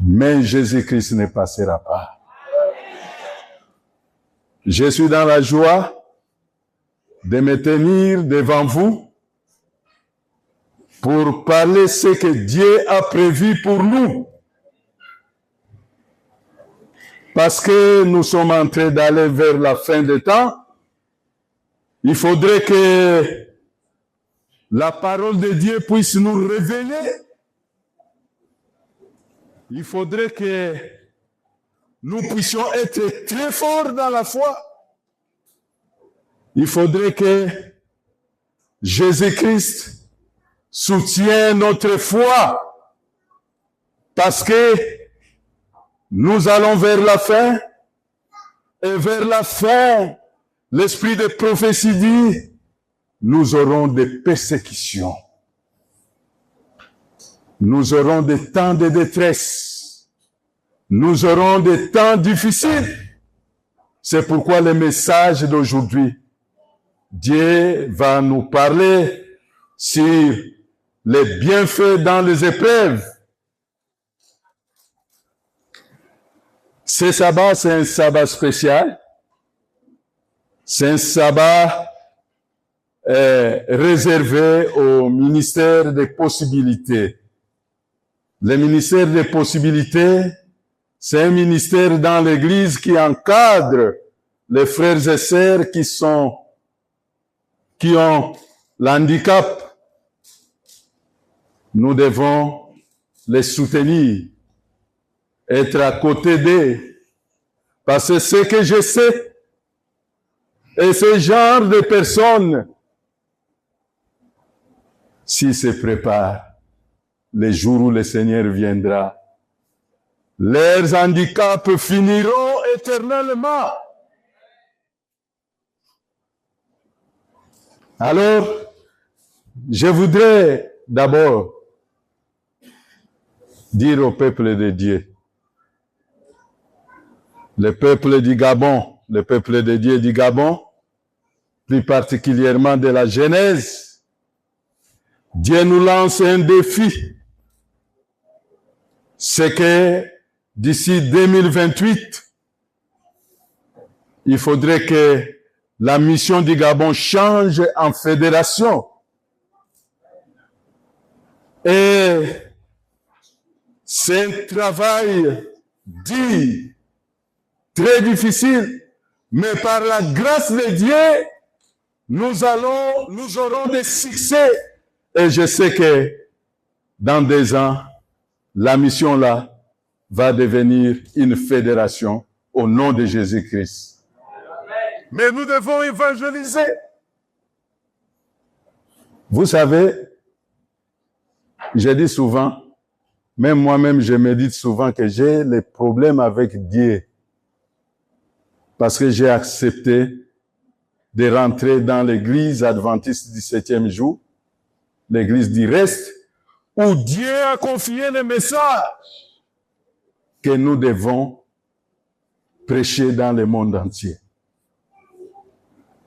Mais Jésus-Christ ne passera pas. Je suis dans la joie de me tenir devant vous pour parler ce que Dieu a prévu pour nous. Parce que nous sommes en train d'aller vers la fin des temps, il faudrait que la parole de Dieu puisse nous révéler. Il faudrait que nous puissions être très forts dans la foi. Il faudrait que Jésus-Christ soutienne notre foi. Parce que nous allons vers la fin. Et vers la fin, l'esprit de prophétie dit, nous aurons des persécutions. Nous aurons des temps de détresse. Nous aurons des temps difficiles. C'est pourquoi le message d'aujourd'hui, Dieu va nous parler sur les bienfaits dans les épreuves. Ce sabbat, c'est un sabbat spécial. C'est un sabbat réservé au ministère des possibilités. Le ministère des possibilités, c'est un ministère dans l'Église qui encadre les frères et sœurs qui ont l'handicap. Nous devons les soutenir, être à côté d'eux, parce que ce que je sais, et ce genre de personnes, s'ils se préparent, les jours où le Seigneur viendra, leurs handicaps finiront éternellement. Alors, je voudrais d'abord dire au peuple de Dieu, le peuple du Gabon, le peuple de Dieu du Gabon, plus particulièrement de la Genèse, Dieu nous lance un défi. C'est que d'ici 2028, il faudrait que la mission du Gabon change en fédération. Et c'est un travail dit, très difficile, mais par la grâce de Dieu, nous aurons des succès. Et je sais que dans 2 ans, la mission là va devenir une fédération au nom de Jésus-Christ. Mais nous devons évangéliser. Vous savez, je dis souvent, même moi-même je médite souvent que j'ai les problèmes avec Dieu. Parce que j'ai accepté de rentrer dans l'église adventiste du 7e jour, l'église du reste, où Dieu a confié le message que nous devons prêcher dans le monde entier.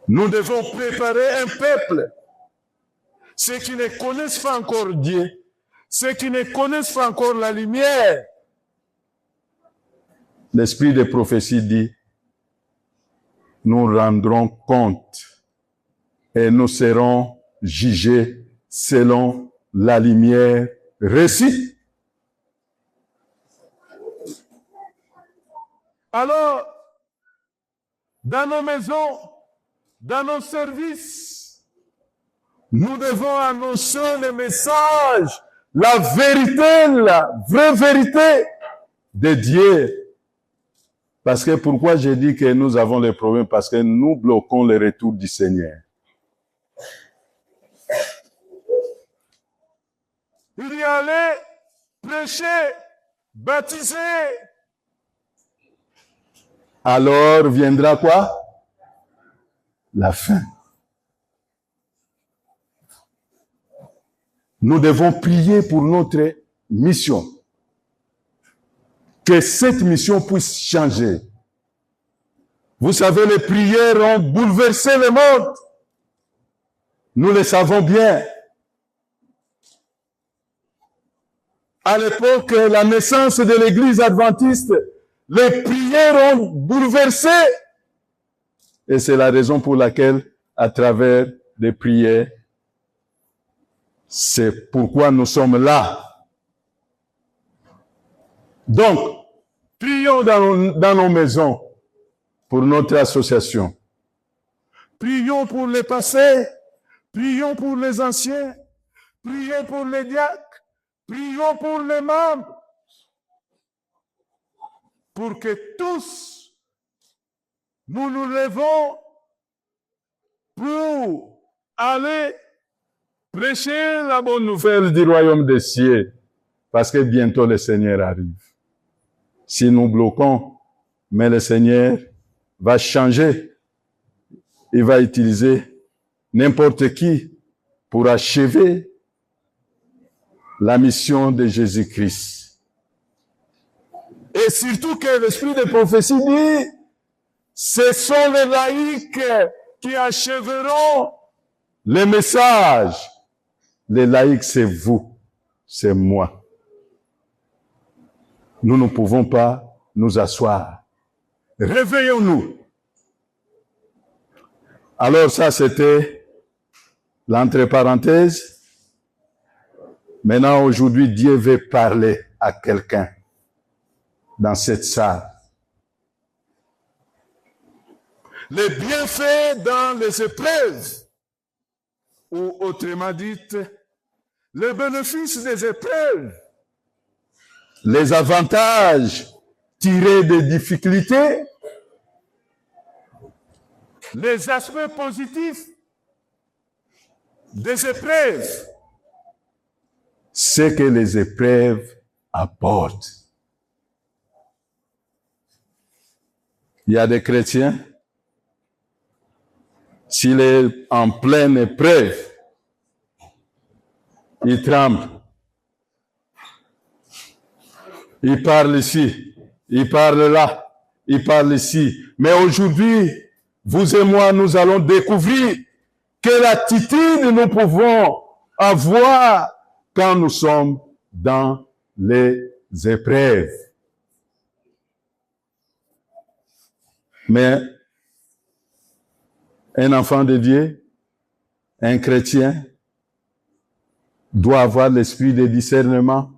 Nous devons préparer un peuple, ceux qui ne connaissent pas encore Dieu, ceux qui ne connaissent pas encore la lumière. L'esprit de prophétie dit, nous rendrons compte et nous serons jugés selon la lumière reçue. Alors, dans nos maisons, dans nos services, nous devons annoncer le message, la vérité, la vraie vérité de Dieu. Parce que pourquoi j'ai dit que nous avons les problèmes? Parce que nous bloquons le retour du Seigneur. Il y allait prêcher, baptiser. Alors viendra quoi? La fin. Nous devons prier pour notre mission. Que cette mission puisse changer. Vous savez, les prières ont bouleversé le monde. Nous le savons bien. à l'époque, la naissance de l'Église adventiste, les prières ont bouleversé. Et c'est la raison pour laquelle, à travers les prières, c'est pourquoi nous sommes là. Donc, prions dans nos maisons pour notre association. Prions pour les passés, prions pour les anciens, prions pour les diacres, prions pour les membres, pour que tous nous nous levons pour aller prêcher la bonne nouvelle du royaume des cieux, parce que bientôt le Seigneur arrive. Si nous bloquons, mais le Seigneur va changer. Il va utiliser n'importe qui pour achever la mission de Jésus-Christ. Et surtout que l'esprit de prophétie dit, ce sont les laïcs qui achèveront les messages. Les laïcs, c'est vous, c'est moi. Nous ne pouvons pas nous asseoir. Réveillons-nous. Alors ça, c'était l'entre-parenthèse. Maintenant, aujourd'hui, Dieu veut parler à quelqu'un dans cette salle. Les bienfaits dans les épreuves, ou autrement dit, les bénéfices des épreuves, les avantages tirés des difficultés, les aspects positifs des épreuves, ce que les épreuves apportent. Il y a des chrétiens, s'il est en pleine épreuve, il tremble. Il parle ici, il parle là, il parle ici. Mais aujourd'hui, vous et moi, nous allons découvrir quelle attitude nous pouvons avoir quand nous sommes dans les épreuves. Mais un enfant de Dieu, un chrétien, doit avoir l'esprit de discernement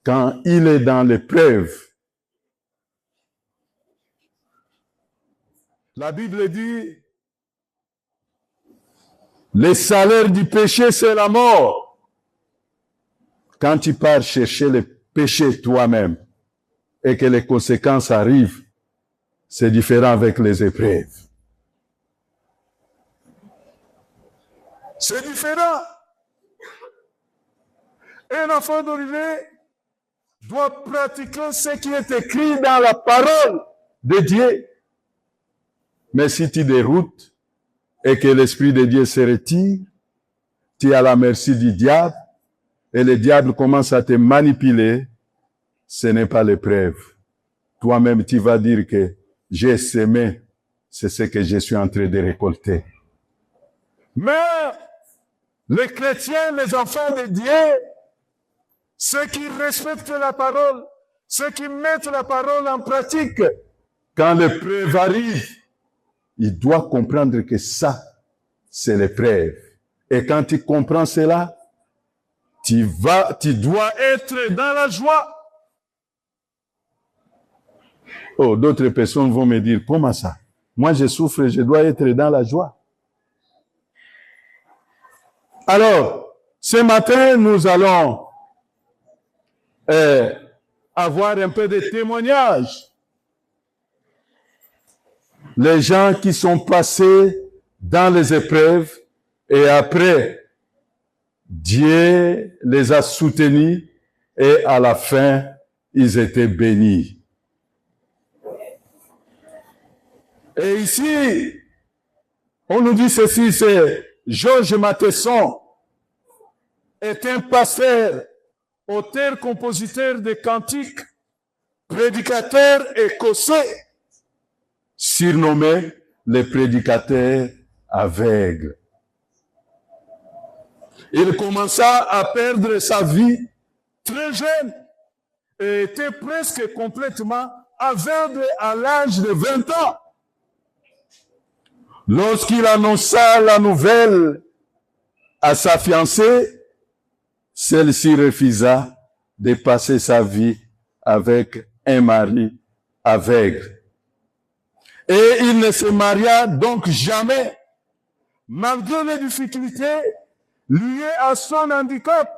quand il est dans l'épreuve. La Bible dit, le salaire du péché, c'est la mort. Quand tu pars chercher le péché toi-même et que les conséquences arrivent, c'est différent avec les épreuves. C'est différent. Un enfant d'Olivier doit pratiquer ce qui est écrit dans la parole de Dieu. Mais si tu déroutes et que l'Esprit de Dieu se retire, tu es à la merci du diable et le diable commence à te manipuler, ce n'est pas l'épreuve. Toi-même, tu vas dire que j'ai semé, c'est ce que je suis en train de récolter. Mais les chrétiens, les enfants de Dieu, ceux qui respectent la parole, ceux qui mettent la parole en pratique, quand l'épreuve arrive, ils doivent comprendre que ça, c'est l'épreuve. Et quand tu comprends cela, tu dois être dans la joie. Oh, d'autres personnes vont me dire, comment ça? Moi, je souffre, je dois être dans la joie. Alors, ce matin, nous allons avoir un peu de témoignages. Les gens qui sont passés dans les épreuves et après, Dieu les a soutenus et à la fin, ils étaient bénis. Et ici, on nous dit ceci, c'est Georges Matheson est un pasteur, auteur, compositeur de cantiques, prédicateur écossais, surnommé le prédicateur aveugle. Il commença à perdre sa vie très jeune et était presque complètement aveugle à l'âge de 20 ans. Lorsqu'il annonça la nouvelle à sa fiancée, celle-ci refusa de passer sa vie avec un mari aveugle. Et il ne se maria donc jamais, malgré les difficultés liées à son handicap.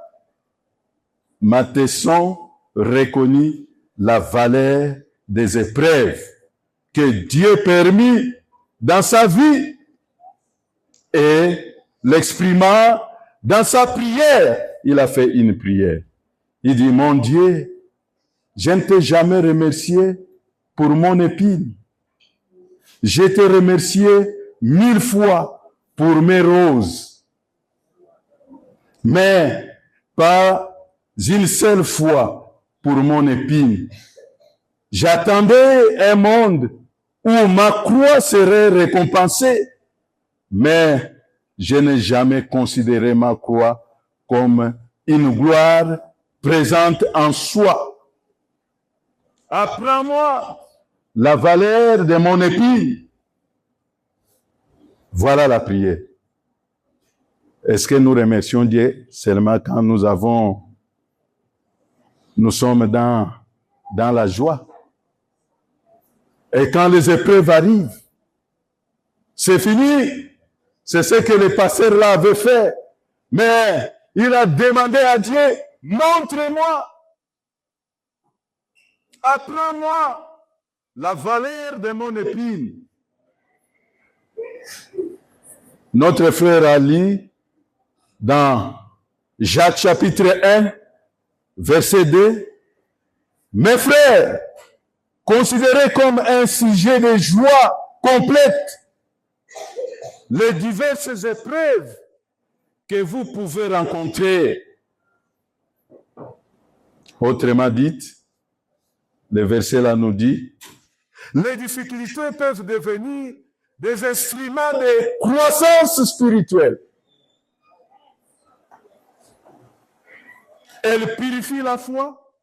Mattesson reconnut la valeur des épreuves que Dieu permit dans sa vie et l'exprima dans sa prière. Il a fait une prière. Il dit, mon Dieu, je ne t'ai jamais remercié pour mon épine. Je t'ai remercié 1000 fois pour mes roses. Mais pas une seule fois pour mon épine. J'attendais un monde où ma croix serait récompensée, mais je n'ai jamais considéré ma croix comme une gloire présente en soi. Apprends-moi la valeur de mon épine. Voilà la prière. Est-ce que nous remercions Dieu seulement quand nous sommes dans la joie? Et quand les épreuves arrivent, c'est fini. C'est ce que le pasteur là avait fait. Mais il a demandé à Dieu, montre-moi, apprends-moi la valeur de mon épine. Notre frère a lu dans Jacques chapitre 1, verset 2, mes frères, considérez comme un sujet de joie complète les diverses épreuves que vous pouvez rencontrer. Autrement dit, le verset là nous dit, les difficultés peuvent devenir des instruments de croissance spirituelle. Elles purifient la foi,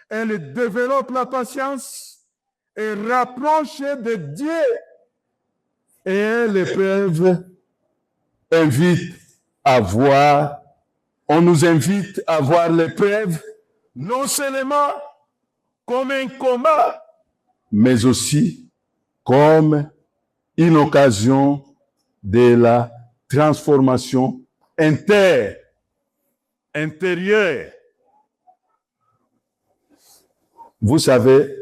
elles développent la patience et rapprochent de Dieu. Et l'épreuve on nous invite à voir l'épreuve non seulement comme un combat, mais aussi comme une occasion de la transformation intérieure. Vous savez,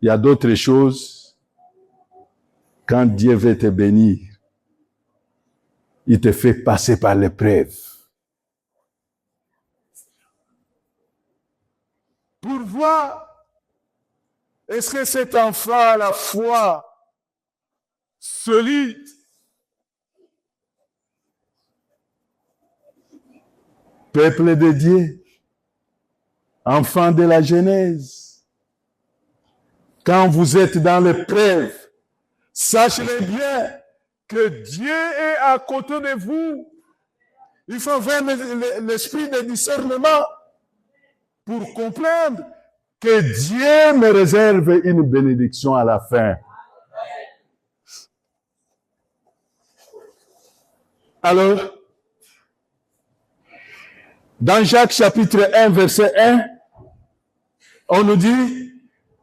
il y a d'autres choses. Quand Dieu veut te bénir, il te fait passer par l'épreuve. Pour voir, est-ce que cet enfant a la foi solide? Peuple de Dieu, enfant de la Genèse, quand vous êtes dans l'épreuve, sachez bien que Dieu est à côté de vous. Il faut avoir l'esprit de discernement pour comprendre que Dieu me réserve une bénédiction à la fin. Alors, dans Jacques chapitre 1, verset 1, on nous dit,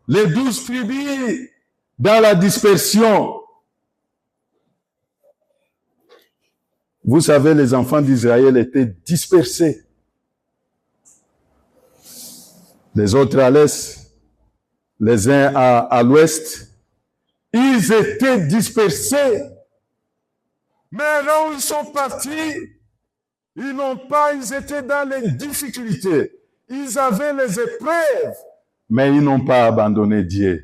les 12 tribus dans la dispersion. Vous savez, les enfants d'Israël étaient dispersés. Les autres à l'est, les uns à l'ouest. Ils étaient dispersés. Mais là où ils sont partis, ils étaient dans les difficultés. Ils avaient les épreuves. Mais ils n'ont pas abandonné Dieu.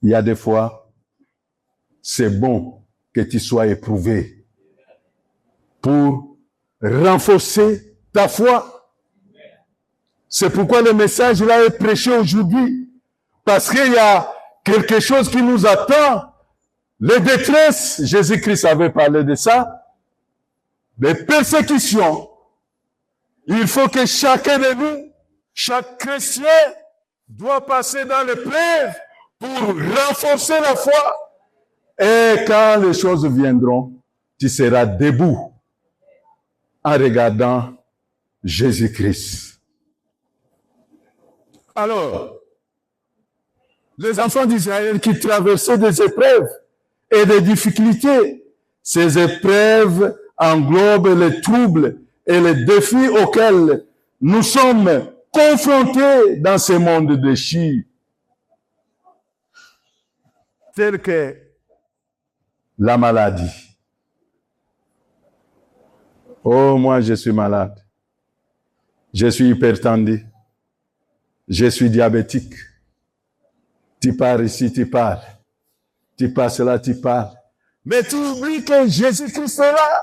Il y a des fois, c'est bon que tu sois éprouvé pour renforcer ta foi. C'est pourquoi le message là est prêché aujourd'hui. Parce qu'il y a quelque chose qui nous attend. Les détresses, Jésus-Christ avait parlé de ça. des persécutions, il faut que chacun de nous, chaque chrétien, doit passer dans l'épreuve pour renforcer la foi. Et quand les choses viendront, tu seras debout en regardant Jésus-Christ. Alors, les enfants d'Israël qui traversaient des épreuves et des difficultés, ces épreuves englobent les troubles et les défis auxquels nous sommes confrontés dans ce monde déchu, tels que la maladie. Oh, moi, je suis malade. Je suis hypertendu. Je suis diabétique. Tu pars ici, tu pars. Tu passes là, tu pars. Mais tu oublies que Jésus-Christ est là.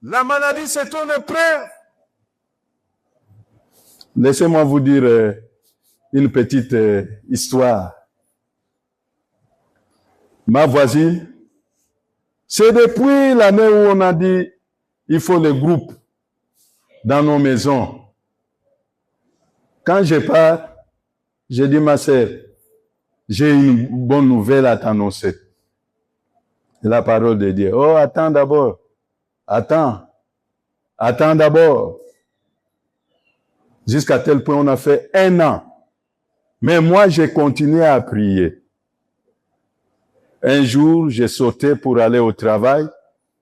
La maladie, c'est ton épreuve. Laissez-moi vous dire une petite histoire. Ma voisine, c'est depuis l'année où on a dit il faut les groupes dans nos maisons. Quand je pars, je dis ma sœur, j'ai une bonne nouvelle à t'annoncer. La parole de Dieu. Oh, attends d'abord. Attends d'abord. Jusqu'à tel point, on a fait 1 an. Mais moi, j'ai continué à prier. Un jour, j'ai sauté pour aller au travail.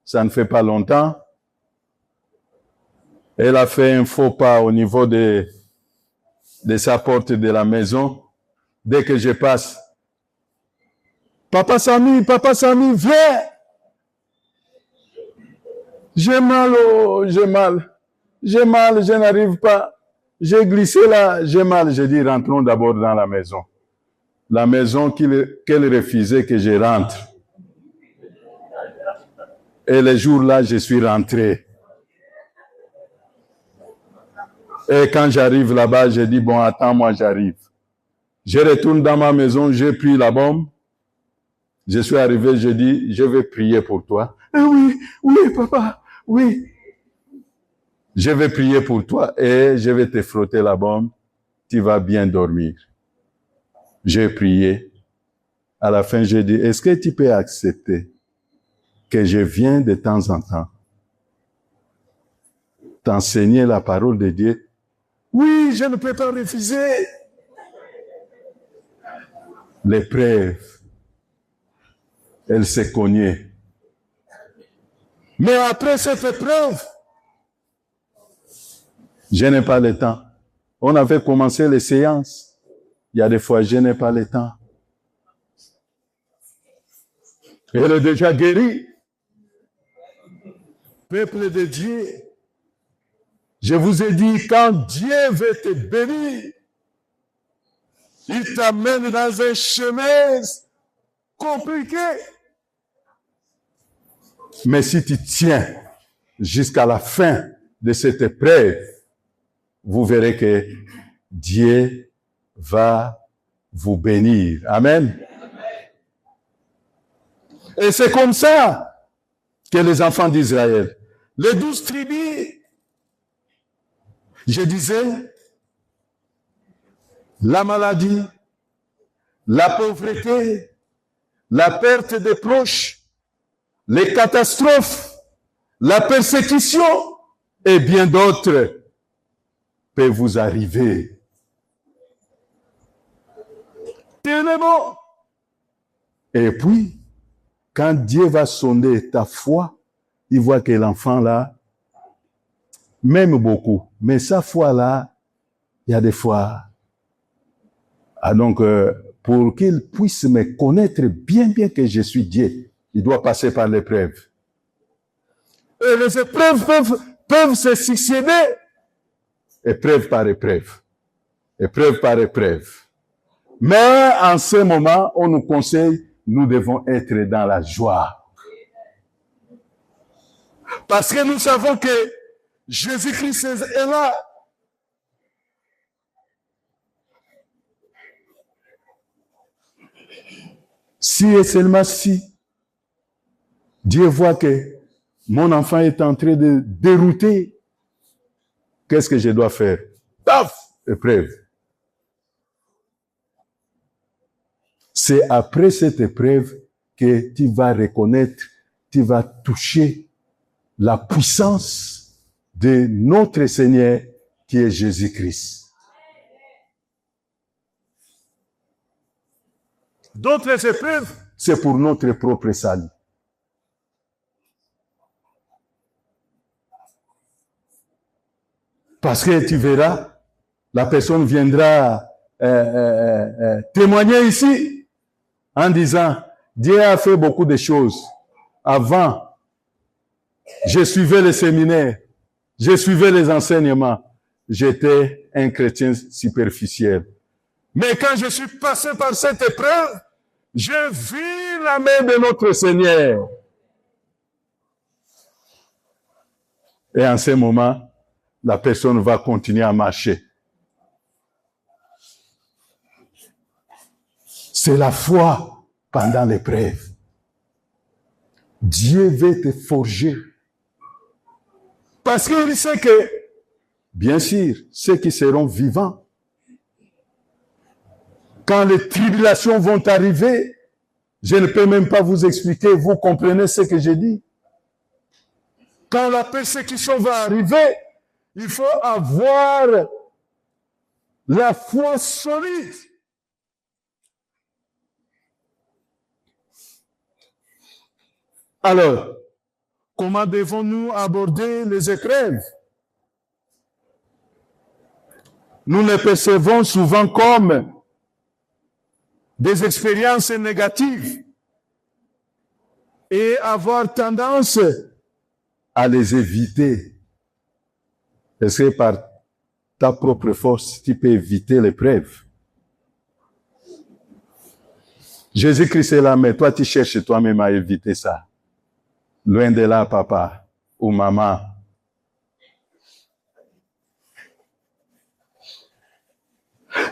Ça ne fait pas longtemps. Elle a fait un faux pas au niveau de sa porte de la maison. Dès que je passe, Papa Samy, viens! J'ai mal, je n'arrive pas. J'ai glissé là, j'ai mal. J'ai dit, rentrons d'abord dans la maison. La maison qu'elle refusait que je rentre. Et les jours-là, je suis rentré. Et quand j'arrive là-bas, j'ai dit, bon, attends, moi j'arrive. Je retourne dans ma maison, j'ai pris la bombe. Je suis arrivé, je dis, je vais prier pour toi. Oui, papa, oui. Je vais prier pour toi et je vais te frotter la bombe. Tu vas bien dormir. J'ai prié. À la fin, j'ai dit, est-ce que tu peux accepter que je vienne de temps en temps t'enseigner la parole de Dieu? Oui, je ne peux pas refuser. L'épreuve, elle s'est cognée. Mais après cette épreuve, je n'ai pas le temps. On avait commencé les séances. Il y a des fois, je n'ai pas le temps. Elle est déjà guérie. Peuple de Dieu, je vous ai dit, quand Dieu veut te bénir, il t'amène dans un chemin compliqué. Mais si tu tiens jusqu'à la fin de cette épreuve, vous verrez que Dieu va vous bénir. Amen. Et c'est comme ça que les enfants d'Israël, les 12 tribus, je disais, la maladie, la pauvreté, la perte des proches, les catastrophes, la persécution et bien d'autres peuvent vous arriver. Tellement. Et puis, quand Dieu va sonder ta foi, il voit que l'enfant là m'aime beaucoup. Mais sa foi là, il y a des fois. Ah donc, pour qu'il puisse me connaître bien que je suis Dieu, il doit passer par l'épreuve. Et les épreuves peuvent se succéder. Épreuve par épreuve. Épreuve par épreuve. Mais en ce moment, on nous conseille, nous devons être dans la joie. Parce que nous savons que Jésus-Christ est là. Si et seulement si Dieu voit que Mon enfant est en train de dérouter. Qu'est-ce que je dois faire? Paf! Épreuve. C'est après cette épreuve que tu vas reconnaître, tu vas toucher la puissance de notre Seigneur qui est Jésus-Christ. D'autres épreuves, c'est pour notre propre salut. Parce que tu verras, la personne viendra témoigner ici en disant, Dieu a fait beaucoup de choses. Avant, je suivais les séminaires, je suivais les enseignements, j'étais un chrétien superficiel. Mais quand je suis passé par cette épreuve, j'ai vu la main de notre Seigneur. Et en ce moment, la personne va continuer à marcher. C'est la foi pendant l'épreuve. Dieu veut te forger. Parce qu'il sait que, bien sûr, ceux qui seront vivants, quand les tribulations vont arriver, je ne peux même pas vous expliquer, vous comprenez ce que je dis. Quand la persécution va arriver, il faut avoir la foi solide. Alors, comment devons-nous aborder les épreuves? Nous les percevons souvent comme des expériences négatives et avoir tendance à les éviter. Est-ce que par ta propre force, tu peux éviter l'épreuve? Jésus-Christ est là, mais toi, tu cherches toi-même à éviter ça. Loin de là, papa ou maman.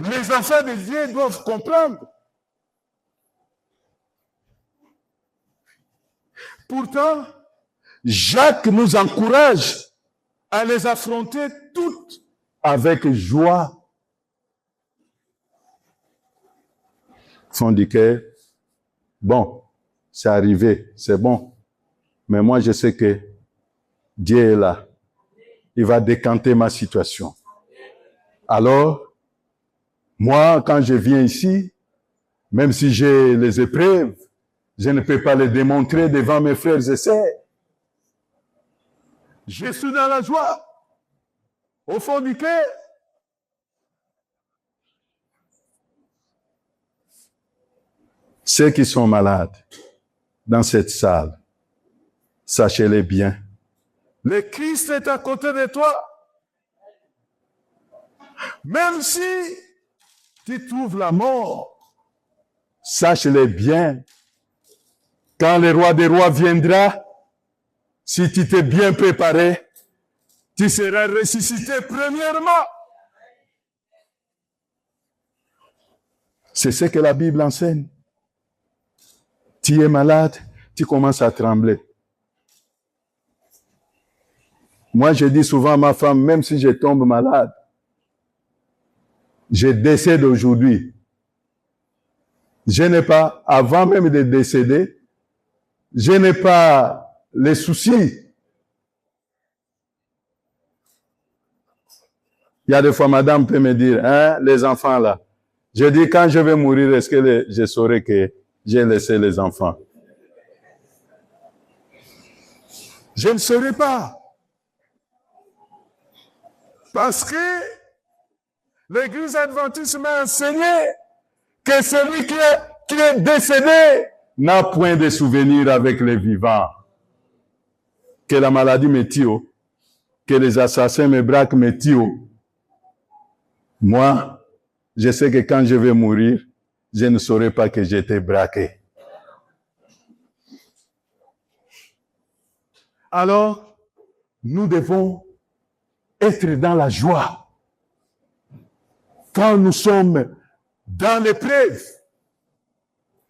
Les enfants de Dieu doivent comprendre. Pourtant, Jacques nous encourage à les affronter toutes avec joie. Fond du cœur, bon, c'est arrivé, c'est bon. Mais moi, je sais que Dieu est là. Il va décanter ma situation. Alors, moi, quand je viens ici, même si j'ai les épreuves, je ne peux pas les démontrer devant mes frères et sœurs. Je suis dans la joie, au fond du cœur. Ceux qui sont malades dans cette salle, sachez-les bien. Le Christ est à côté de toi. Même si tu trouves la mort, sache-le bien. Quand le roi des rois viendra, si tu t'es bien préparé, tu seras ressuscité premièrement. C'est ce que la Bible enseigne. Tu es malade, tu commences à trembler. Moi, je dis souvent à ma femme, même si je tombe malade, je décède aujourd'hui. Je n'ai pas, avant même de décéder, je n'ai pas les soucis. Il y a des fois, madame peut me dire, hein, les enfants là. Je dis, quand je vais mourir, est-ce que je saurai que j'ai laissé les enfants? Je ne saurais pas. Parce que l'Église adventiste m'a enseigné que celui qui est décédé n'a point de souvenir avec les vivants. Que la maladie me tue, que les assassins me braquent me tuent. Moi, je sais que quand je vais mourir, je ne saurai pas que j'étais braqué. Alors, nous devons être dans la joie. Quand nous sommes dans l'épreuve,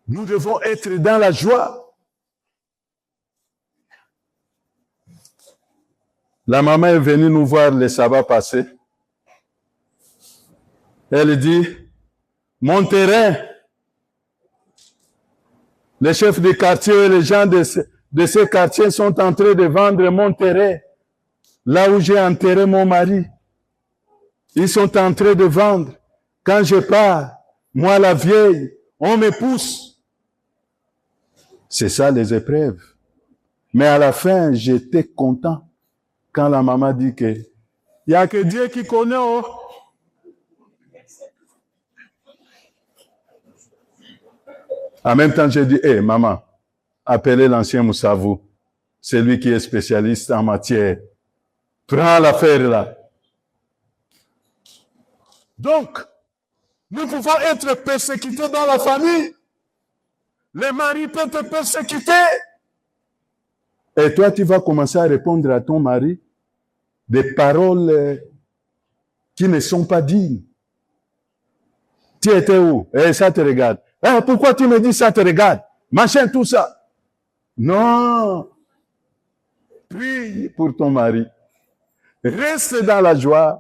nous devons être dans la joie. La maman est venue nous voir le sabbat passé. Elle dit, mon terrain, les chefs de quartier et les gens de ces quartiers sont en train de vendre mon terrain, là où j'ai enterré mon mari. Ils sont en train de vendre. Quand je pars, moi la vieille, on me pousse. C'est ça les épreuves. Mais à la fin, j'étais content quand la maman dit que il n'y a que Dieu qui connaît. Oh. En même temps, j'ai dit, hé, maman, appelez l'ancien Moussavou, c'est lui qui est spécialiste en matière. Prends l'affaire là. Donc, nous pouvons être persécutés dans la famille. Les maris peuvent te persécuter. Et toi, tu vas commencer à répondre à ton mari des paroles qui ne sont pas dignes. Tu étais où? Eh, ça te regarde. Eh, pourquoi tu me dis ça te regarde? Machin, tout ça. Non. Prie pour ton mari. Reste dans la joie.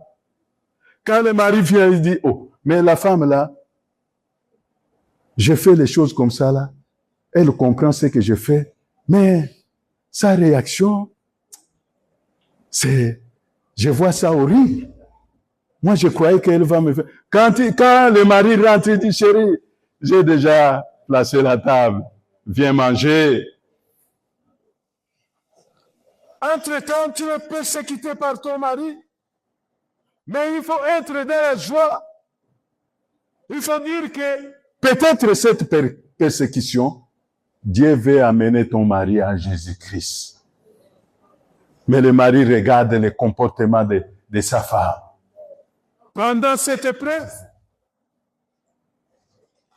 Quand le mari vient, il dit, oh, mais la femme là, je fais les choses comme ça là. Elle comprend ce que je fais. Mais sa réaction, c'est, je vois ça horrible. Moi, je croyais qu'elle va me faire. Quand le mari rentre, il dit, chérie, j'ai déjà placé la table. Viens manger. Entre-temps, tu es persécuté par ton mari. Mais il faut être dans la joie. Il faut dire que peut-être cette persécution, Dieu veut amener ton mari à Jésus-Christ. Mais le mari regarde le comportement de sa femme. Pendant cette épreuve,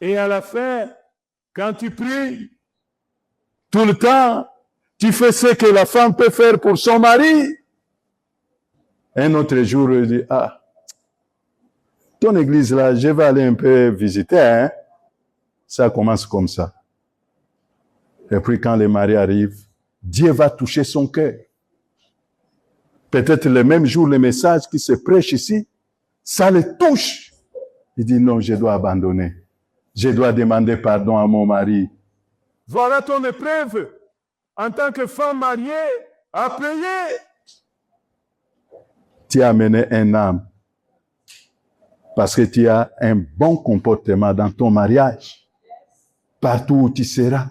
et à la fin, quand tu pries, tout le temps, tu fais ce que la femme peut faire pour son mari. Un autre jour, il dit, ah, ton église là, je vais aller un peu visiter, hein. Ça commence comme ça. Et puis quand le mari arrive, Dieu va toucher son cœur. Peut-être le même jour, le message qui se prêche ici, ça le touche. Il dit, non, je dois abandonner. Je dois demander pardon à mon mari. Voilà ton épreuve. En tant que femme mariée, à payer. Tu as amené un âme. Parce que tu as un bon comportement dans ton mariage. Partout où tu seras.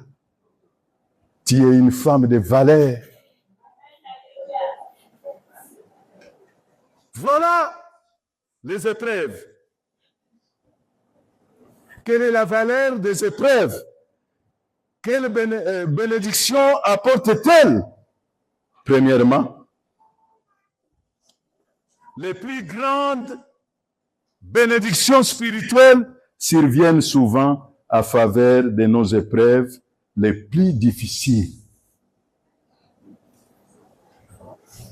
Tu es une femme de valeur. Voilà les épreuves. Quelle est la valeur des épreuves? Quelle bénédiction apporte-t-elle? Premièrement, les plus grandes bénédictions spirituelles surviennent souvent à faveur de nos épreuves les plus difficiles.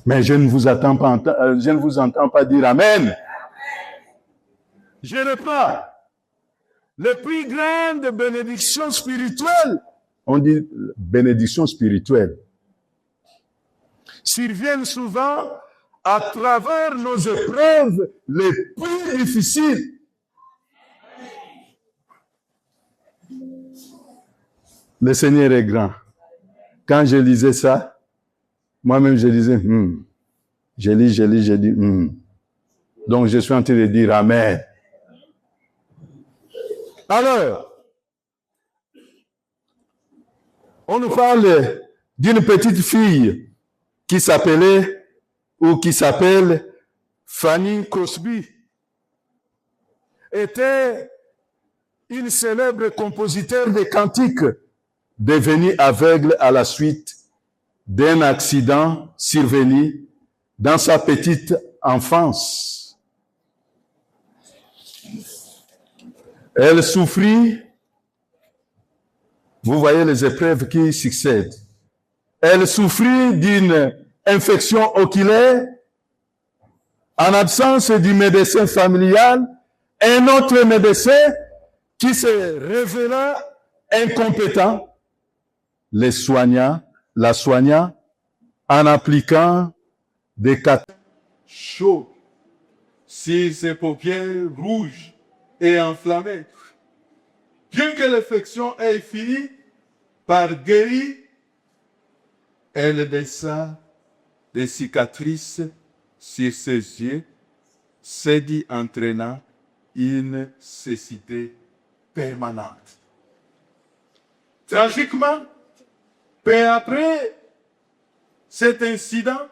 Mais je ne vous entends pas dire Amen. Je reprends. Les plus grandes bénédictions spirituelles, on dit bénédictions spirituelles, surviennent souvent à travers nos épreuves les plus difficiles. Le Seigneur est grand. Quand je lisais ça, moi-même je disais, je dis, Donc je suis en train de dire Amen. Alors, on nous parle d'une petite fille qui s'appelle Fanny Crosby. Était une célèbre compositeur de cantiques devenue aveugle à la suite d'un accident survenu dans sa petite enfance. Elle souffrit, vous voyez les épreuves qui succèdent. Elle souffrit d'une infection oculaire. En absence du médecin familial, un autre médecin qui se révéla incompétent, la soigna en appliquant des quatre chaud, sur ses paupières rouges et enflammées. Bien que l'infection ait fini par guérir, elle laissa des cicatrices sur ses yeux, ce qui entraîna une cécité permanente. Tragiquement, peu après cet incident,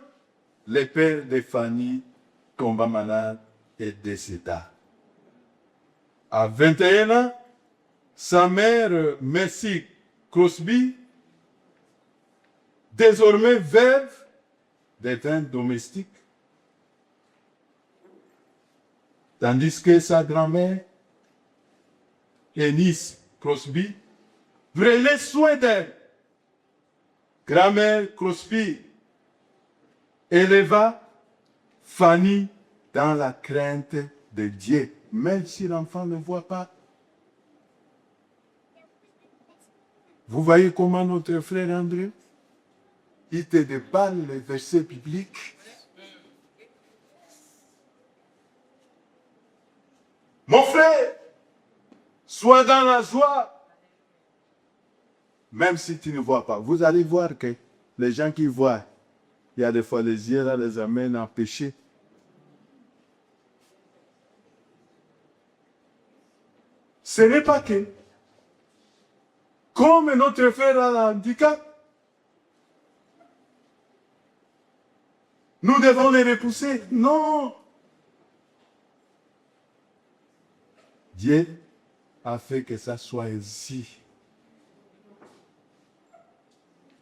le père de Fanny tomba malade et décéda. À 21 ans, sa mère, Mercy Crosby, désormais veuve, devint domestique, tandis que sa grand-mère, Eunice Crosby, prenait soin d'elle. Grand-mère Crosby éleva Fanny dans la crainte de Dieu, même si l'enfant ne voit pas. Vous voyez comment notre frère André, il te déballe les versets bibliques. Mon frère, sois dans la joie, même si tu ne vois pas. Vous allez voir que les gens qui voient, il y a des fois les yeux là les amènent à pécher. Ce n'est pas que, comme notre frère a un handicap, nous devons les repousser. Non. Dieu a fait que ça soit ainsi.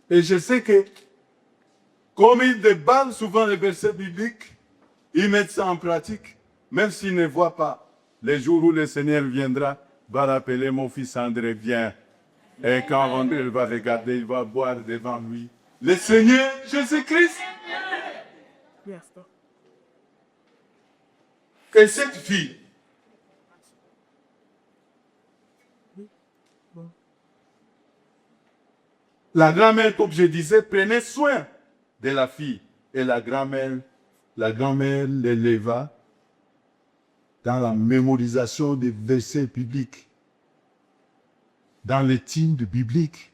Et je sais que, comme ils déballent souvent les versets bibliques, ils mettent ça en pratique, même s'ils ne voient pas. Les jours où le Seigneur viendra, va l'appeler mon fils André, viens. Et quand André va regarder, il va boire devant lui le Seigneur Jésus-Christ. Que cette fille, la grand-mère, comme je disais, prenait soin de la fille. Et la grand-mère l'éleva dans la mémorisation des versets bibliques. Dans les teams bibliques,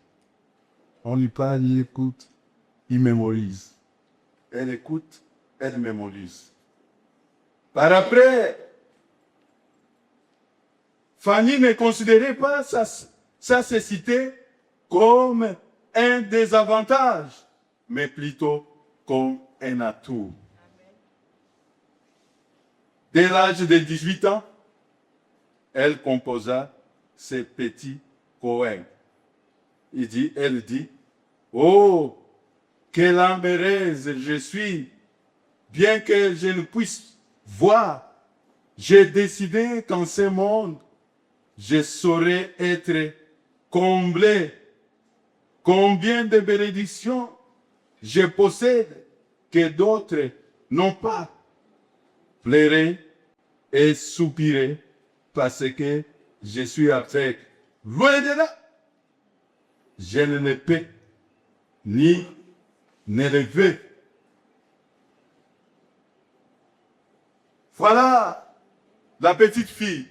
on lui parle, il écoute, il mémorise. Elle écoute, elle mémorise. Par après, Fanny ne considérait pas sa cécité comme un désavantage, mais plutôt comme un atout. Dès l'âge de 18 ans, elle composa ses petits poèmes. Elle dit, oh, quelle âme heureuse je suis, bien que je ne puisse voir, j'ai décidé qu'en ce monde, je saurais être comblé. Combien de bénédictions je possède que d'autres n'ont pas. Pleurer et soupirer parce que je suis avec. Loin de là, je ne peux ni ne le veux. Voilà la petite fille.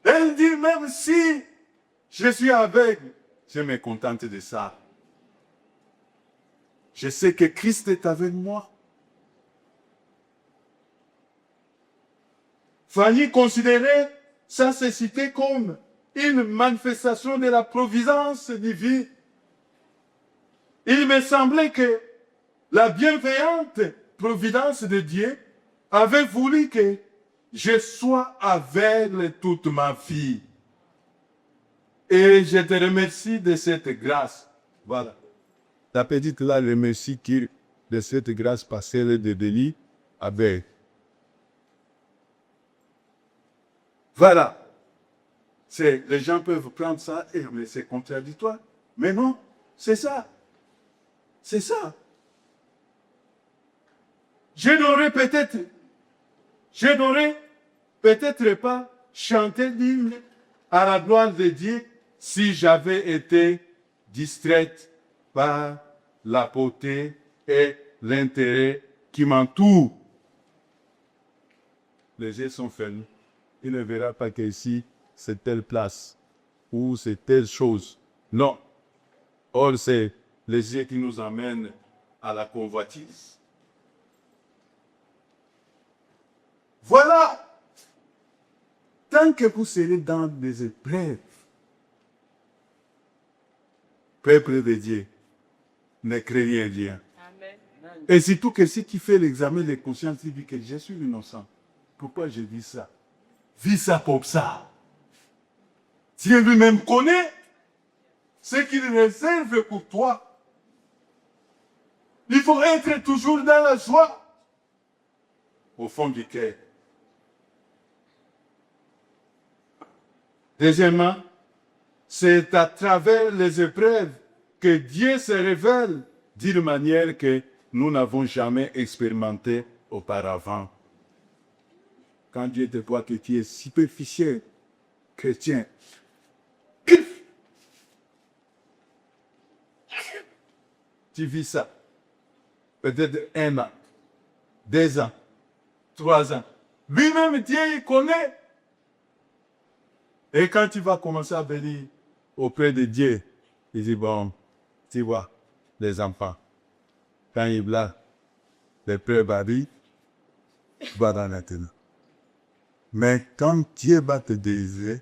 Elle dit, même si je suis aveugle, je me contente de ça. Je sais que Christ est avec moi. Fanny considérait sa cécité comme une manifestation de la providence divine. Il me semblait que la bienveillante providence de Dieu avait voulu que je sois aveugle toute ma vie. Et je te remercie de cette grâce. Voilà. La petite là remercie de cette grâce passée de délit avec. Voilà. Les gens peuvent prendre ça et mais c'est contradictoire. Mais non, c'est ça. C'est ça. Je n'aurais peut-être pas chanté l'hymne à la gloire de Dieu si j'avais été distraite par la beauté et l'intérêt qui m'entoure. Les yeux sont fermés. Il ne verra pas qu'ici, c'est telle place ou c'est telle chose. Non. Or, c'est les yeux qui nous amènent à la convoitise. Voilà. Tant que vous serez dans des épreuves, peuple de Dieu, ne craignez rien. Amen. Et surtout que si tu fais l'examen de conscience, tu dis que je suis innocent. Pourquoi je dis ça? Vis ça comme ça. Dieu lui-même connaît ce qu'il réserve pour toi. Il faut être toujours dans la joie, au fond du cœur. Deuxièmement, c'est à travers les épreuves que Dieu se révèle d'une manière que nous n'avons jamais expérimentée auparavant. Quand Dieu te voit que tu es superficiel, chrétien, tu vis ça. Peut-être 1 an, 2 ans, 3 ans. Lui-même, Dieu, il connaît. Et quand tu vas commencer à venir auprès de Dieu, il dit, bon, tu vois, les enfants, quand ils blaguent, les preuves arrivent, tu vas dans la tête. Mais quand Dieu va te délivrer,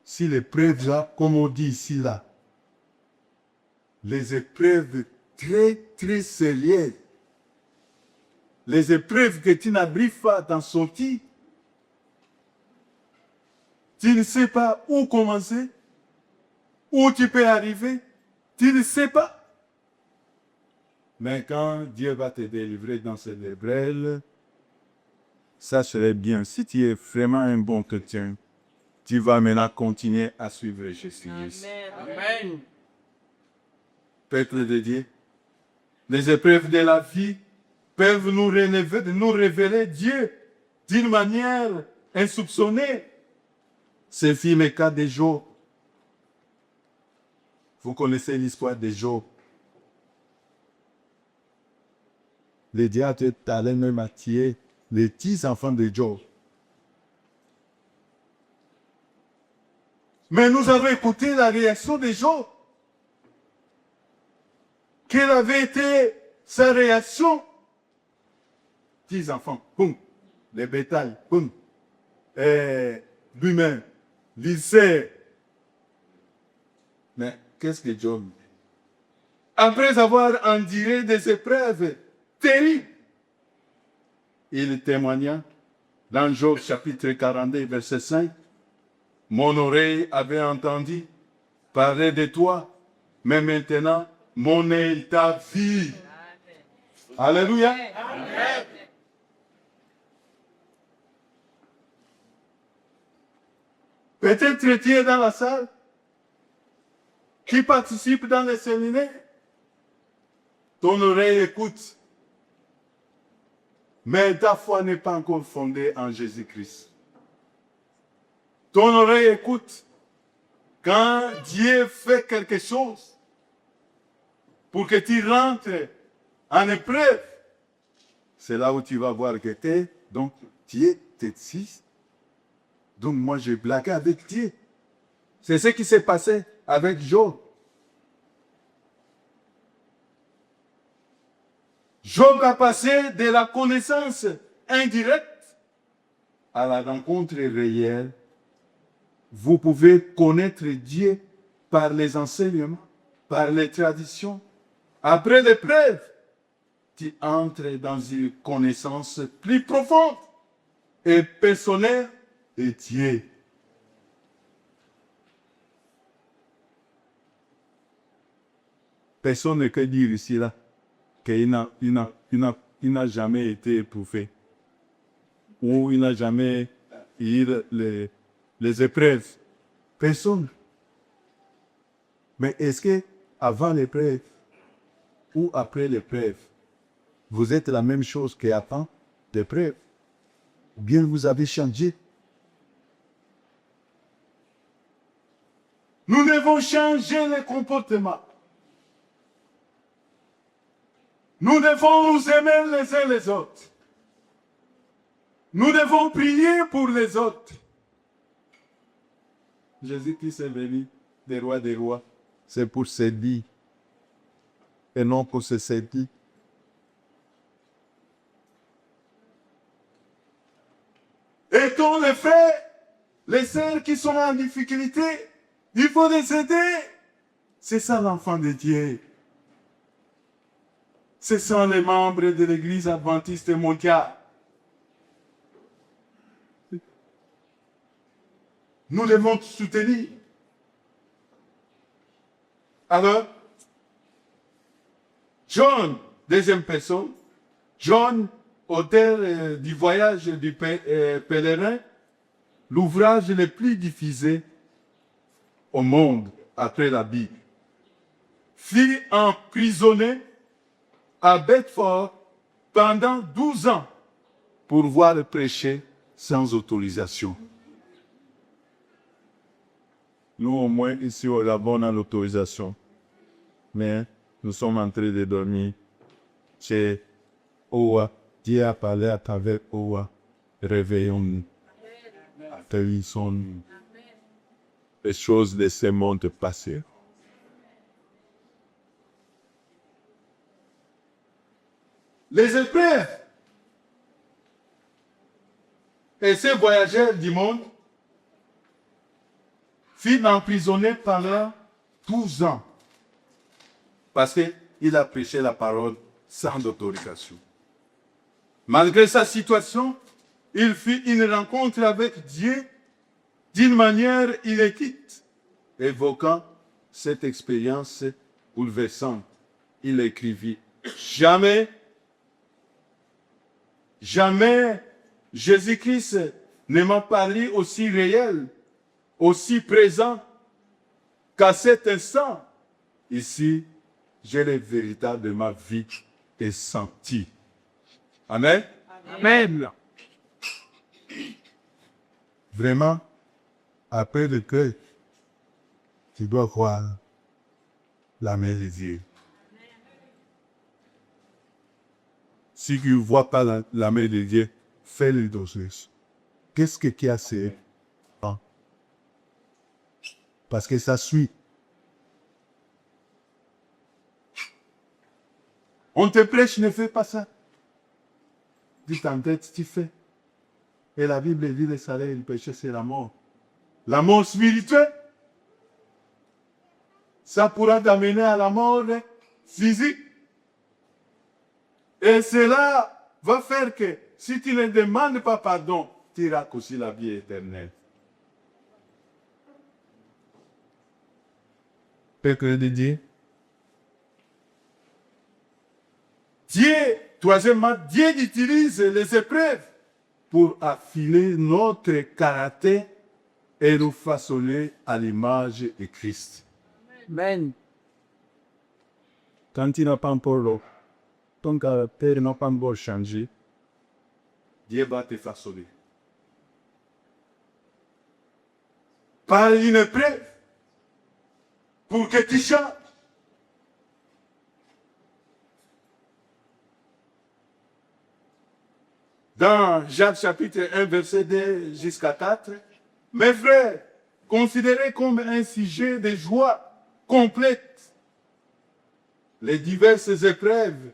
si les preuves là, comme on dit ici là, les épreuves très très sérieuses, les épreuves que tu n'arrives pas à t'en sortir, tu ne sais pas où commencer, où tu peux arriver, tu ne sais pas. Mais quand Dieu va te délivrer dans ces épreuves, ça serait bien. Si tu es vraiment un bon chrétien, tu vas maintenant continuer à suivre Jésus-Christ. Amen. Peuple de Dieu, les épreuves de la vie peuvent nous révéler Dieu d'une manière insoupçonnée. Ce fut le cas de Job. Vous connaissez l'histoire de Job. Le diable est allé même à tuer les 10 enfants de Job. Mais nous avons écouté la réaction de Job. Quelle avait été sa réaction? 10 enfants, boum. Les bétails, boum. Et lui-même, lycée. Mais qu'est-ce que Job dit? Après avoir enduré des épreuves terribles, il témoigna dans Job chapitre 42, verset 5. Mon oreille avait entendu parler de toi, mais maintenant, mon œil t'a vu. Alléluia. Amen. Peut-être tu es dans la salle, qui participe dans les séminaires. Ton oreille écoute, mais ta foi n'est pas encore fondée en Jésus-Christ. Ton oreille écoute quand Dieu fait quelque chose pour que tu rentres en épreuve. C'est là où tu vas voir que donc Dieu t'existe. Donc moi j'ai blagué avec Dieu. C'est ce qui s'est passé avec Job. Job a passé de la connaissance indirecte à la rencontre réelle. Vous pouvez connaître Dieu par les enseignements, par les traditions. Après l'épreuve, tu entres dans une connaissance plus profonde et personnelle de Dieu. Personne ne peut dire ici là qu'il n'a jamais été éprouvé ou il n'a jamais eu les épreuves. Personne. Mais est-ce que avant l'épreuve ou après l'épreuve, vous êtes la même chose qu'avant l'épreuve? Ou bien vous avez changé? Nous devons changer les comportements. Nous devons nous aimer les uns les autres. Nous devons prier pour les autres. Jésus-Christ est venu des rois. C'est pour séduire et non pour se séduire. Aidons les frères, les sœurs qui sont en difficulté. Il faut les aider. C'est ça l'enfant de Dieu. Ce sont les membres de l'Église adventiste mondiale. Nous devons soutenir. Alors, John, deuxième personne, John, auteur du voyage du pèlerin, l'ouvrage le plus diffusé au monde après la Bible, fut emprisonné à Bedford pendant 12 ans pour voir prêcher sans autorisation. Nous, au moins, ici au Gabon, on a l'autorisation. Mais nous sommes en train de dormir chez Owa. Dieu a parlé à travers Owa. Réveillons-nous. Atterrissons-nous. Les choses de ce monde passées. Les épreuves et ces voyageurs du monde furent emprisonnés pendant 12 ans parce qu'il a prêché la parole sans autorisation. Malgré sa situation, il fit une rencontre avec Dieu d'une manière inédite, évoquant cette expérience bouleversante. Il écrivit « Jamais Jésus-Christ ne m'a parlé aussi réel, aussi présent qu'à cet instant. Ici, j'ai le véritable de ma vie et senti. » Amen. Amen. Vraiment, après le cœur, tu dois croire la main de Dieu. Si tu ne vois pas la main de Dieu, fais le dossier. Qu'est-ce que tu as fait? Parce que ça suit. On te prêche, ne fais pas ça. Dis en tête, tu fais. Et la Bible dit le salaire du péché, c'est la mort. La mort spirituelle. Ça pourra t'amener à la mort physique. Et cela va faire que si tu ne demandes pas pardon, tu iras aussi la vie éternelle. Peuple de Dieu. Troisièmement, Dieu utilise les épreuves pour affiler notre caractère et nous façonner à l'image de Christ. Amen. Quand tu n'as pas encore ton caractère n'a pas encore changé, Dieu va te façonner. Par une épreuve, pour que tu changes. Dans Jacques chapitre 1, verset 2 jusqu'à 4, mes frères, considérez comme un sujet de joie complète les diverses épreuves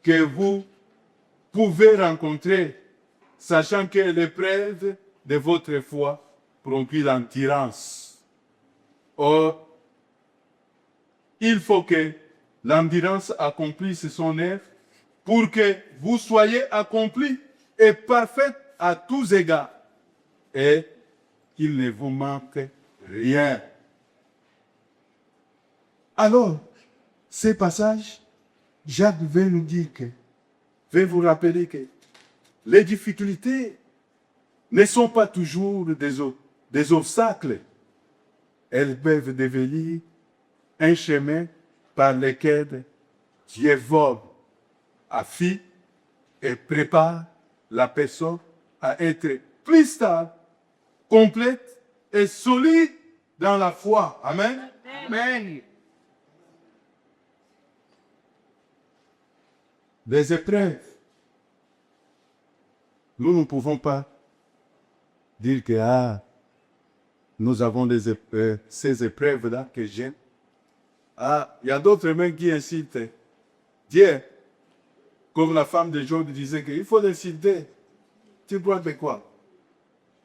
que vous pouvez rencontrer, sachant que l'épreuve de votre foi produit l'endurance. Or, il faut que l'endurance accomplisse son œuvre pour que vous soyez accomplis et parfaits à tous égards et qu'il ne vous manque rien. Alors, ces passages, Jacques veut nous dire veut vous rappeler que les difficultés ne sont pas toujours des obstacles. Elles peuvent devenir un chemin par lequel Dieu vole, affine et prépare la personne à être plus stable, complète et solide dans la foi. Amen. Amen. des épreuves. Nous ne pouvons pas dire que nous avons ces épreuves-là que j'aime. Il y a d'autres même qui incitent Dieu. Comme la femme de Job disait qu'il faut l'inciter. Tu crois de quoi?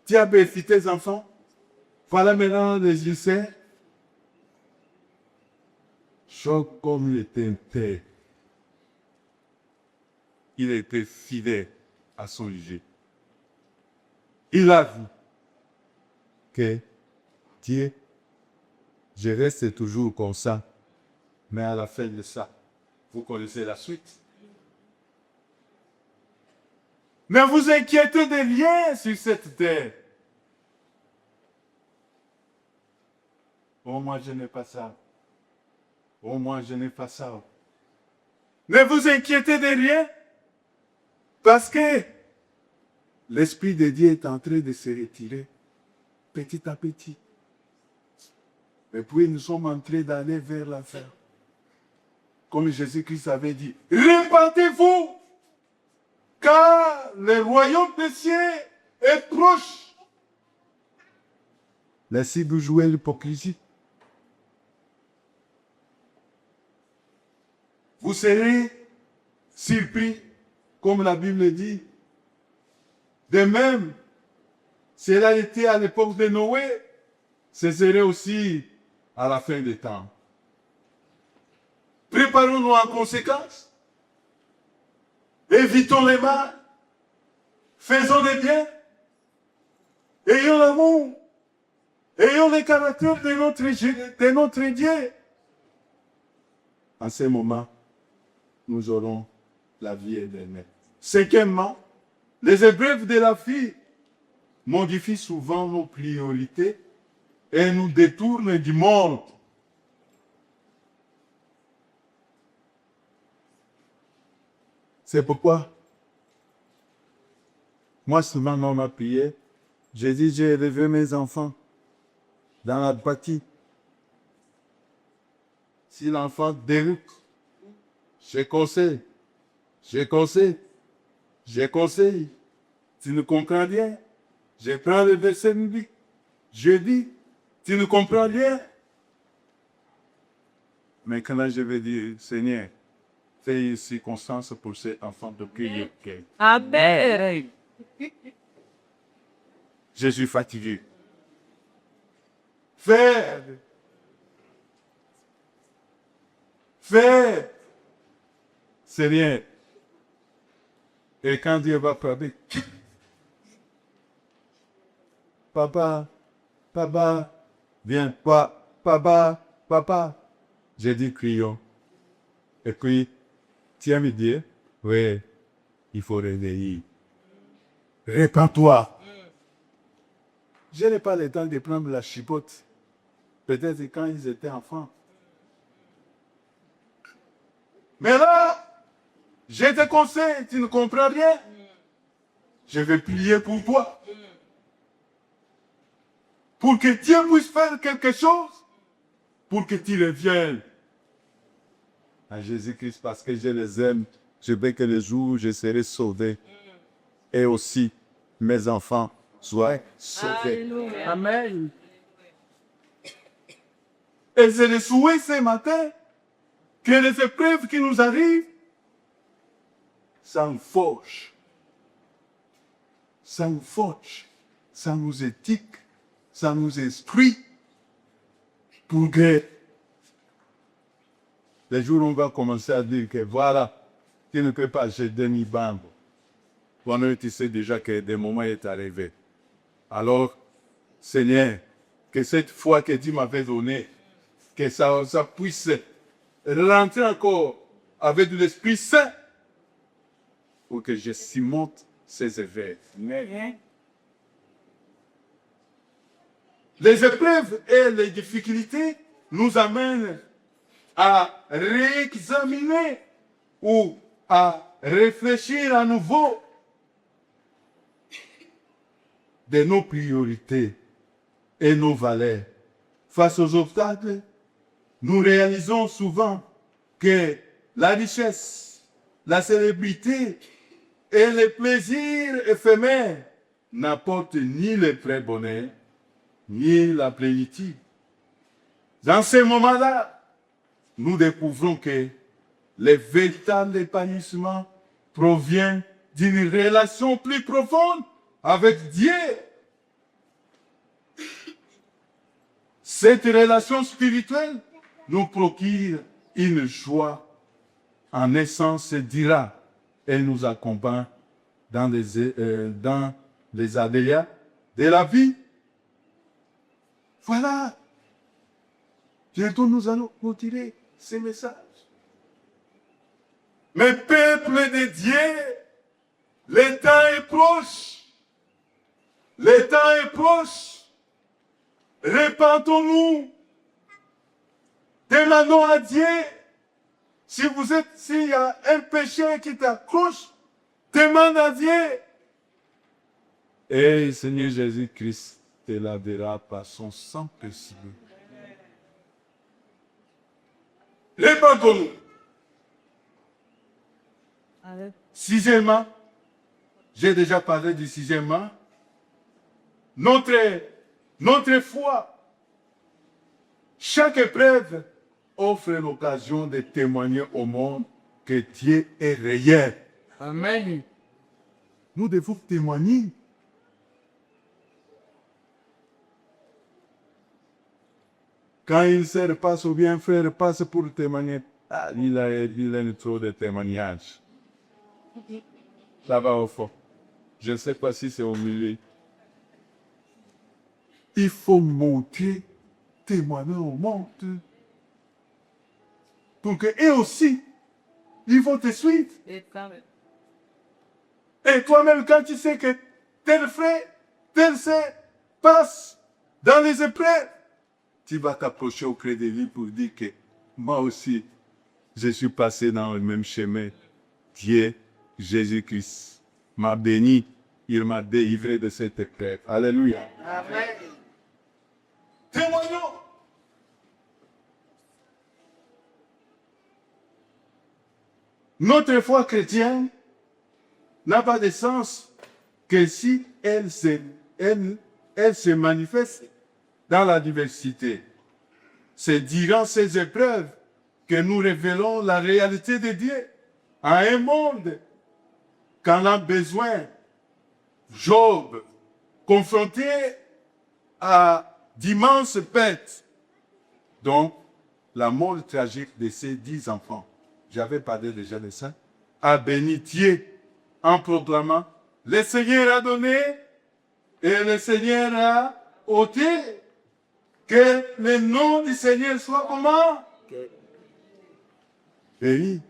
Tu as bénéficié tes enfants? Voilà maintenant les ulcères. Chaud comme le tintin. Il était fidèle à son sujet. Il a vu que Dieu, je reste toujours comme ça. Mais à la fin de ça, vous connaissez la suite. Ne vous inquiétez de rien sur cette terre. Oh, moi, je n'ai pas ça. Oh, moi, je n'ai pas ça. Ne vous inquiétez de rien. Parce que l'Esprit de Dieu est en train de se retirer petit à petit. Et puis nous sommes en train d'aller vers la fin. Comme Jésus-Christ avait dit, répandez-vous, car le royaume des cieux est proche. Laissez-vous jouer l'hypocrisie. Vous serez surpris, comme la Bible dit. De même, cela était à l'époque de Noé, ce serait aussi à la fin des temps. Préparons-nous en conséquence. Évitons les mal. Faisons des biens. Ayons l'amour. Ayons les caractères de notre Dieu. En ce moment, nous aurons la vie éternelle. Cinquièmement, les épreuves de la vie modifient souvent nos priorités et nous détournent du monde. C'est pourquoi, moi souvent dans ma prière, j'ai dit, j'ai élevé mes enfants dans la bâtie. Si l'enfant déroute, je conseille. Tu ne comprends rien. Je prends le verset biblique. Je dis, tu ne comprends rien. Mais quand je vais dire, Seigneur, fais une circonstance pour cet enfant de prier. Amen. Je suis fatigué. Fais. C'est rien. Et quand Dieu va parler, papa, viens, papa. J'ai dit crions. Et puis, tu aimes Dieu? Oui, il faut réveiller. Répands-toi. Je n'ai pas le temps de prendre la chipote. Peut-être quand ils étaient enfants. Mais là, je te conseille, tu ne comprends rien. Je vais prier pour toi. Pour que Dieu puisse faire quelque chose. Pour que tu reviennes à Jésus-Christ, parce que je les aime. Je veux que le jour où je serai sauvé, et aussi mes enfants soient sauvés. Alléluia. Amen. Et c'est le souhait ce matin que les épreuves qui nous arrivent, ça nous forge. Ça nous éthique, ça nous instruit pour que les jours où on va commencer à dire que voilà, tu ne peux pas jeter ni bambou. Toi-même, tu sais déjà que des moments est arrivé. Alors, Seigneur, que cette foi que tu m'avais donnée, que ça puisse rentrer encore avec de l'Esprit Saint pour que je cimente ces événements. Amen. Les épreuves et les difficultés nous amènent à réexaminer ou à réfléchir à nouveau de nos priorités et nos valeurs. Face aux obstacles, nous réalisons souvent que la richesse la célébrité et les plaisirs éphémères n'apportent ni le vrai bonheur, ni la plénitude. Dans ces moments-là, nous découvrons que le véritable épanouissement provient d'une relation plus profonde avec Dieu. Cette relation spirituelle nous procure une joie en essence dira. Elle nous accompagne dans les aléas de la vie. Voilà. Bientôt nous allons retirer ces messages. Mais peuple de Dieu, le temps est proche. Le temps est proche. Répentons-nous. Demandons à Dieu. S'il y a un péché qui t'accroche, demande à Dieu. Et Seigneur Jésus-Christ te lavera par son sang précieux. Répentons-nous. Sixièmement, j'ai déjà parlé du sixièmement. Notre foi, chaque épreuve offre l'occasion de témoigner au monde que Dieu est réel. Amen. Nous devons témoigner. Quand une sœur passe ou bien un frère passe pour témoigner, il a trop de témoignages. Là-bas au fond. Je ne sais pas si c'est au milieu. Il faut montrer, témoigner au monde. Pour qu'eux aussi, ils vont te suivre. Et toi-même, quand tu sais que tel frère, tel sœur passe dans les épreuves, tu vas t'approcher auprès de lui pour dire que moi aussi, je suis passé dans le même chemin. Dieu, Jésus-Christ, m'a béni, il m'a délivré de cette épreuve. Alléluia. Amen. Témoignons. Notre foi chrétienne n'a pas de sens que si elle se manifeste dans la diversité. C'est durant ces épreuves que nous révélons la réalité de Dieu à un monde qu'en a besoin. Job, confronté à d'immenses pertes, donc la mort tragique de ses 10 enfants, j'avais parlé déjà de ça, a béni Dieu en proclamant « Le Seigneur a donné et le Seigneur a ôté, que le nom du Seigneur soit comment ?» Béni.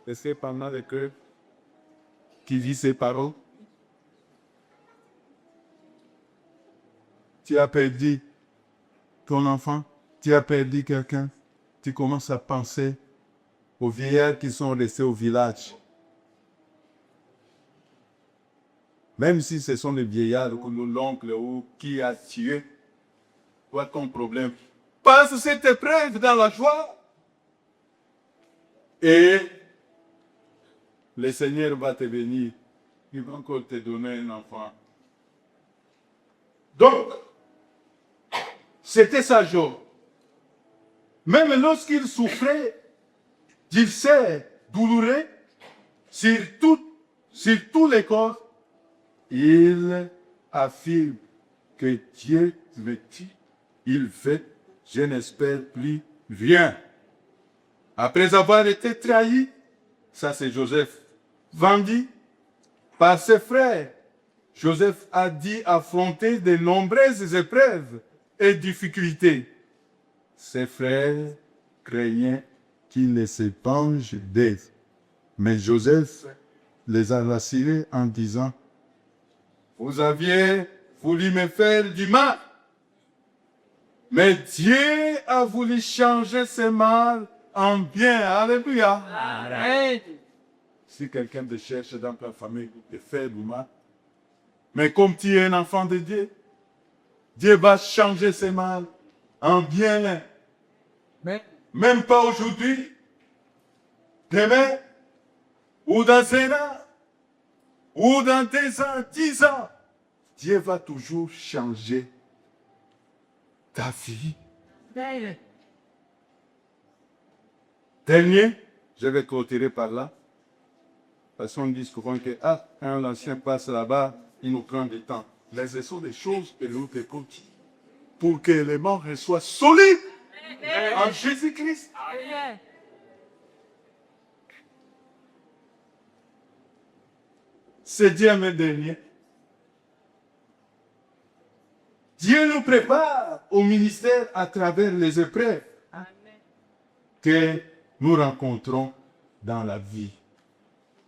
Et c'est pendant le cœur qui dit ces paroles. Tu as perdu ton enfant, tu as perdu quelqu'un, tu commences à penser aux vieillards qui sont restés au village. Même si ce sont les vieillards ou l'oncle ou qui a tué, quoi ton problème? Passe cette épreuve dans la joie et le Seigneur va te bénir. Il va encore te donner un enfant. Donc, c'était sa joie. Même lorsqu'il souffrait, il s'est douloureux sur tous les corps, il affirme que Dieu me dit, il fait, je n'espère plus rien. Après avoir été trahi, ça c'est Joseph, vendu par ses frères, Joseph a dû affronter de nombreuses épreuves et difficultés. Ses frères craignaient qu'il ne se venge d'eux. Mais Joseph les a rassurés en disant, « Vous aviez voulu me faire du mal, mais Dieu a voulu changer ce mal en bien. » Alléluia. Amen. Si quelqu'un te cherche dans ta famille de faire du mal, mais comme tu es un enfant de Dieu, Dieu va changer ce mal en bien. Mais, Même pas aujourd'hui, demain, ou dans 1 an, ou dans 2 ans, 10 ans, Dieu va toujours changer ta vie. Amen. Dernier, je vais clôturer par là. Parce qu'on dit souvent que quand l'ancien passe là-bas, il nous prend du temps. Mais ce sont des choses que nous devons dire pour que les morts soient solides en Jésus-Christ. Amen. C'est Dieu mes dernier. Dieu nous prépare au ministère à travers les épreuves que nous rencontrons dans la vie.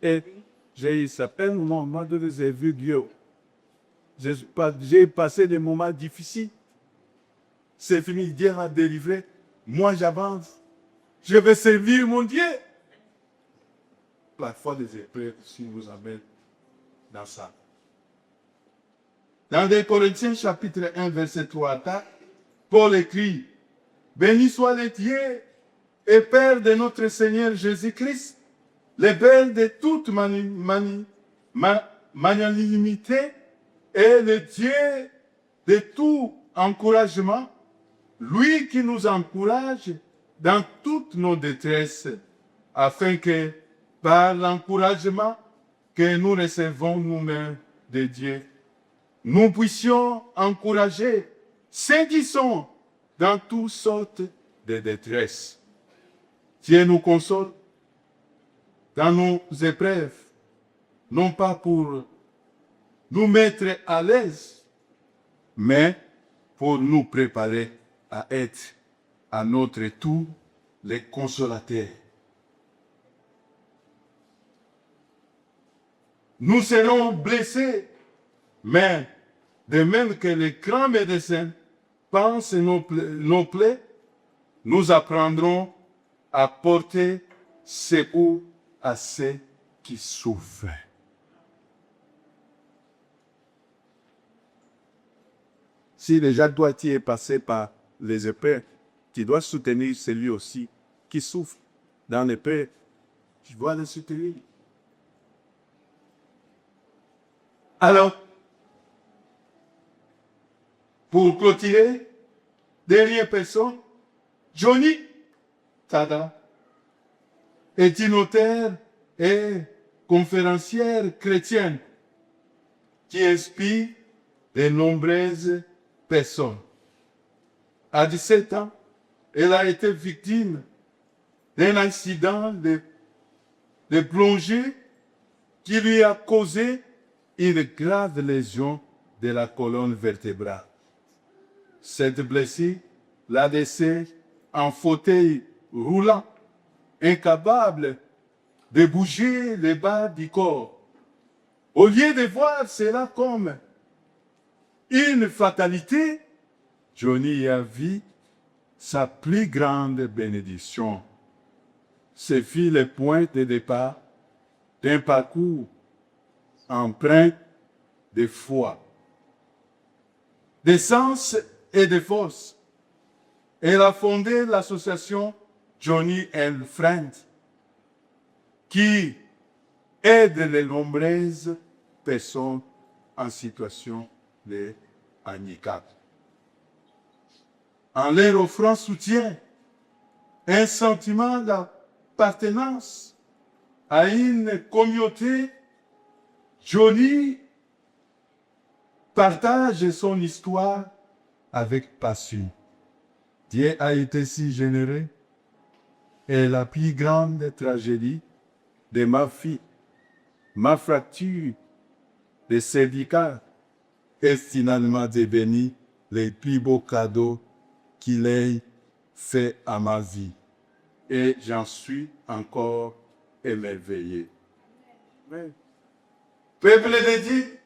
Et j'ai eu certains moments de j'ai vu Dieu. J'ai passé des moments difficiles. C'est fini, Dieu m'a délivré. Moi, j'avance. Je vais servir mon Dieu. Parfois, les épreuves aussi nous amènent dans ça. Dans 2 Corinthiens chapitre 1, verset 3 à 4, Paul écrit, « Béni soit le Dieu et Père de notre Seigneur Jésus-Christ, le Père de toute magnanimité et le Dieu de tout encouragement, lui qui nous encourage dans toutes nos détresses, afin que par l'encouragement que nous recevons nous-mêmes de Dieu, nous puissions encourager ceux qui sont dans toutes sortes de détresses. Dieu nous console dans nos épreuves, non pas pour nous mettre à l'aise, mais pour nous préparer à être à notre tour les consolateurs. Nous serons blessés, mais de même que les grands médecins pansent nos plaies, nous apprendrons à porter secours à ceux qui souffrent. Si déjà toi tu es passé par les épreuves, tu dois soutenir celui aussi qui souffre dans l'épreuve. Tu dois le soutenir. Alors, pour clôturer, dernière personne, Johnny Tada est une auteure et conférencière chrétienne qui inspire de nombreuses personnes. À 17 ans, elle a été victime d'un accident de plongée qui lui a causé une grave lésion de la colonne vertébrale. Cette blessure l'a laissé en fauteuil roulant, incapable de bouger les bas du corps. Au lieu de voir cela comme une fatalité, Johnny a vu sa plus grande bénédiction. Ce fut le point de départ d'un parcours empreint de foi, de sens et de force. Elle a fondé l'association Johnny and Friends, qui aide les nombreuses personnes en situation de handicap. En leur offrant soutien, un sentiment d'appartenance à une communauté, Johnny partage son histoire avec passion. Dieu a été si généreux et la plus grande tragédie de ma fille, ma fracture de cervical, est finalement devenu le plus beau cadeau qu'il ait fait à ma vie. Et j'en suis encore émerveillé. Amen. Peuple de Dieu,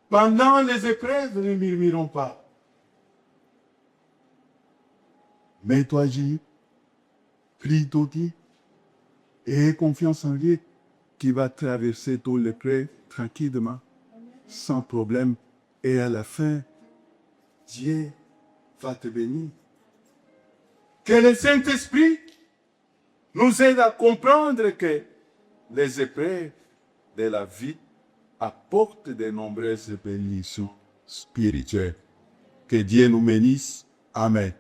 pendant les épreuves, ne murmurons pas. Mets-toi à genoux, prie ton Dieu et aie confiance en Dieu qui va traverser tout l'épreuve tranquillement, sans problème. Et à la fin, Dieu va te bénir. Que le Saint-Esprit nous aide à comprendre que les épreuves de la vie apportent de nombreuses bénédictions spirituelles. Que Dieu nous bénisse. Amen.